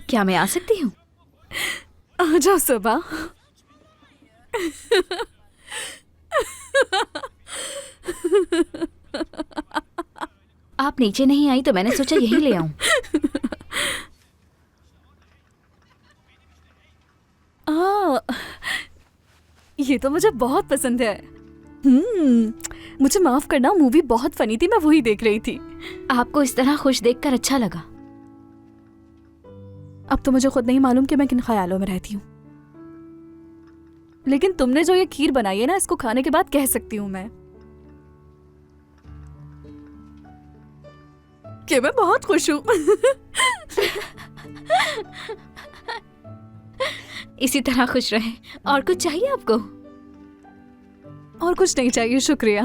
क्या मैं आ सकती हूँ? आ जाओ सुबह। आप नीचे नहीं आई तो मैंने सोचा यहीं ले आऊं। ये तो मुझे बहुत पसंद है। मुझे माफ करना, मूवी बहुत फनी थी, मैं वही देख रही थी। आपको इस तरह खुश देखकर अच्छा लगा। अब तो मुझे खुद नहीं मालूम कि मैं किन ख्यालों में रहती हूँ, लेकिन तुमने जो ये खीर बनाई है ना, इसको खाने के बाद कह सकती हूँ मैं कि मैं बहुत खुश हूँ। इसी तरह खुश रहे। और कुछ चाहिए आपको? और कुछ नहीं चाहिए, शुक्रिया।